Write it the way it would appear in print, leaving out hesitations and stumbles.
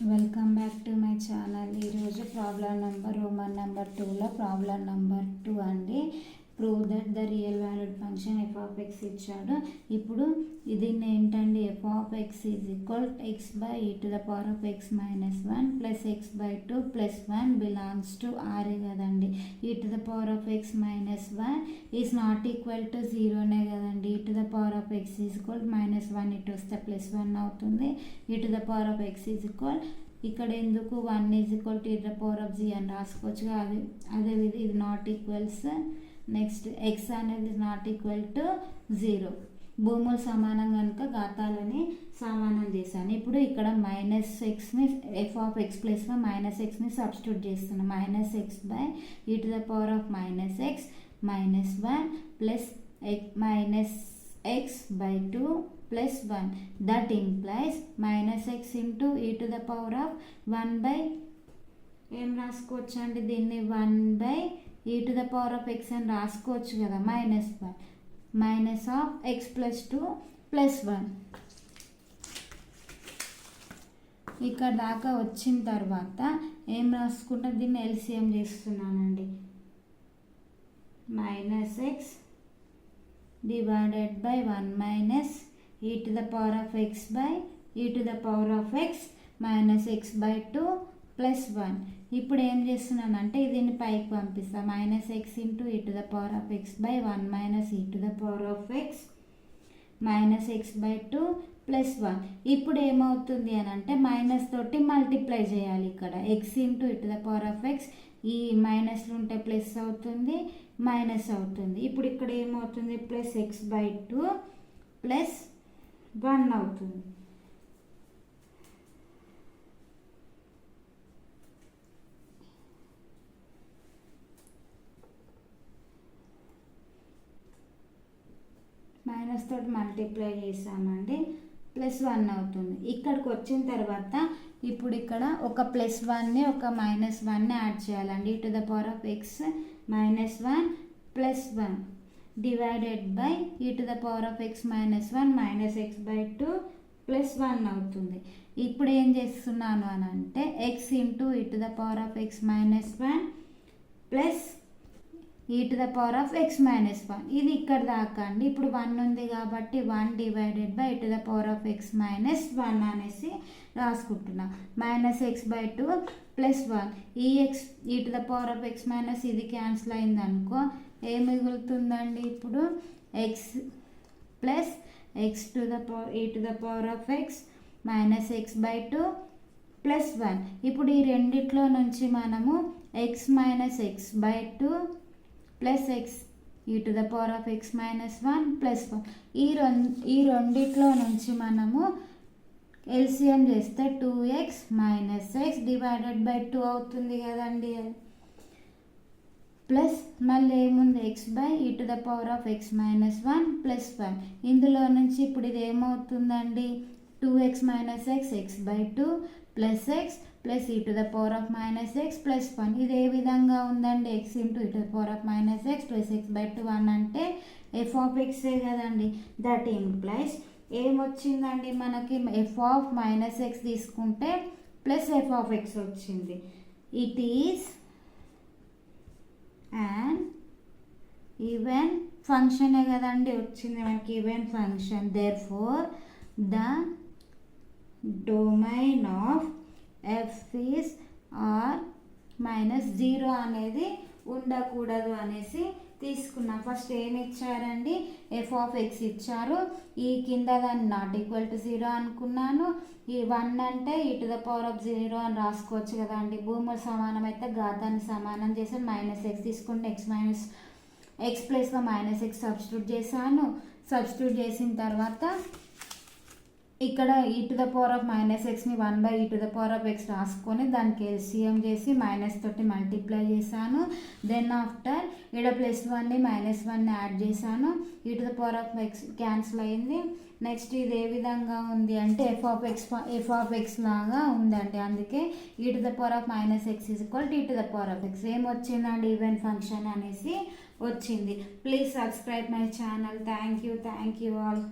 Welcome back to my channel. ఈరోజు problem number Roman number 2లో problem number 2 అండి. Prove that the real valued function f of x ఇచ్చాడు. ఇప్పుడు దీన్ని ఏంటండి, f of x is equal x by e to the power of x minus 1 plus x by 2 plus 1 belongs to ఆరే కదండి. E to the power of x minus 1 is not equal to 0నే కదండి. E to the power of x is equal minus 1 ఇటు వస్తే plus 1 అవుతుంది. E to the power of x is equal ఇక్కడ ఎందుకు 1 is equal to e to the power of g అని రాసుకోవచ్చుగా. అదే ఇది నాట్ ఈక్వల్స్. నెక్స్ట్ ఎక్స్ అనేది నాట్ ఈక్వల్ టు 0. భూములు సమానం కనుక ఘాతాలని సమానం చేశాను. ఇప్పుడు ఇక్కడ మైనస్ ఎక్స్ని ఎఫ్ ఆఫ్ ఎక్స్ ప్లస్లో మైనస్ ఎక్స్ని సబ్స్టిట్యూట్ చేస్తున్నాను. Minus x by e to the power of minus x minus 1 plus minus x by 2 plus 1. That implies minus x into e to the power of 1 by ఏం రాసుకోవచ్చు అండి, దీన్ని 1 by e to the power of x అని రాసుకోవచ్చు కదా. Minus 1 minus of x plus 2 plus 1. ఇక్కడ దాకా వచ్చిన తర్వాత ఏం రాసుకుంటా, దీన్ని ఎల్సిఎం చేస్తున్నానండి. Minus x divided by 1 minus e to the power of x by e to the power of x minus x by 2 plus 1. ఇప్పుడు ఏం చేస్తున్నానంటే దీన్ని పైకి పంపిస్తా. Minus x into e to the power of x by 1 minus e to the power of x minus x by 2 plus 1. ఇప్పుడు ఏమవుతుంది అని అంటే మైనస్ తోటి మల్టిప్లై చేయాలి. ఇక్కడ X into e to the power of X, ఈ మైనస్లు ఉంటే ప్లస్ అవుతుంది, మైనస్ అవుతుంది. ఇప్పుడు ఇక్కడ ఏమవుతుంది, ప్లస్ ఎక్స్ బై 2 ప్లస్ 1 అవుతుంది. మైనస్ తోటి మల్టిప్లై చేసామండి, ప్లస్ 1 అవుతుంది. ఇక్కడికి వచ్చిన తర్వాత ఇప్పుడు ఇక్కడ ఒక ప్లస్ 1ని ఒక మైనస్ 1ని యాడ్ చేయాలండి. E to the power of x minus 1 plus 1 divided by e to the power of x minus 1 minus x by 2 plus 1 అవుతుంది. ఇప్పుడు ఏం చేస్తున్నాను అని అంటే x into e to the power of x minus 1 plus e to the power of x minus 1. ఇది ఇక్కడ దాకా అండి. ఇప్పుడు 1 ఉంది కాబట్టి 1 divided by e to the power of x minus 1 అనేసి రాసుకుంటున్నా. Minus x by 2 plus 1. ఈ x e to the power of x minus ఇది క్యాన్సిల్ అయింది అనుకో, ఏం మిగులుతుందండి, ఇప్పుడు x plus x to the power e to the power of x minus x by 2 plus 1. ఇప్పుడు ఈ రెండిట్లో నుంచి మనము x minus x by 2 plus x e to the power of x minus 1 plus 1 ఈ రెండిట్లో నుంచి మనము ఎల్సిఎం చేస్తే 2x minus x divided by 2 అవుతుంది కదండి. ప్లస్ మళ్ళీ ఏముంది, x by e to the power of x minus 1 plus 1. ఇందులో నుంచి ఇప్పుడు ఇది ఏమవుతుందండి, 2x minus x x by 2 plus x plus e to the power of minus x plus 1. ఇది ఏ విధంగా ఉందండి, x into e to the power of minus x plus x by 2 1 అంటే ఎఫ్ ఆఫ్ ఎక్సే కదండి. That implies ఏమొచ్చిందండి మనకి, f of minus x తీసుకుంటే plus f of x వచ్చింది. ఇట్ ఈస్ అండ్ ఈవెన్ ఫంక్షనే కదండి వచ్చింది మనకి, even function. Therefore the domain of f is R minus 0 అనేది ఉండకూడదు అనేసి తీసుకున్నాం. ఫస్ట్ ఏమి ఇచ్చారండి, ఎఫ్ ఆఫ్ ఎక్స్ ఇచ్చారు. ఈ కింద దాన్ని నాట్ ఈక్వల్ టు 0 అనుకున్నాను. ఈ 1 అంటే ఈ టు ద పవర్ ఆఫ్ 0 అని రాసుకోవచ్చు కదా అండి. భూములు సమానం అయితే ఘాతాన్ని సమానం చేసి మైనస్ ఎక్స్ తీసుకుంటే ఎక్స్ మైనస్ ఎక్స్ ప్లస్లో మైనస్ ఎక్స్ సబ్స్టిట్యూట్ చేశాను. సబ్స్టిట్యూట్ చేసిన తర్వాత ఇక్కడ e to the power of minus ఎక్స్ని 1 by e to the power of x రాసుకొని దానికి ఎల్సిఎం చేసి మైనస్ తోటి మల్టిప్లై చేశాను. దెన్ ఆఫ్టర్ ఇక్కడ ప్లస్ 1ని మైనస్ 1ని యాడ్ చేశాను. E to the power of x cancel అయింది. నెక్స్ట్ ఇది ఏ విధంగా ఉంది అంటే ఎఫ్ ఆఫ్ ఎక్స్ లాగా ఉందండి. అందుకే e to the power of minus x is equal to e to the power of x. ఏమొచ్చిందండి, ఈవెన్ ఫంక్షన్ అనేసి వచ్చింది. Please subscribe my channel. Thank you all.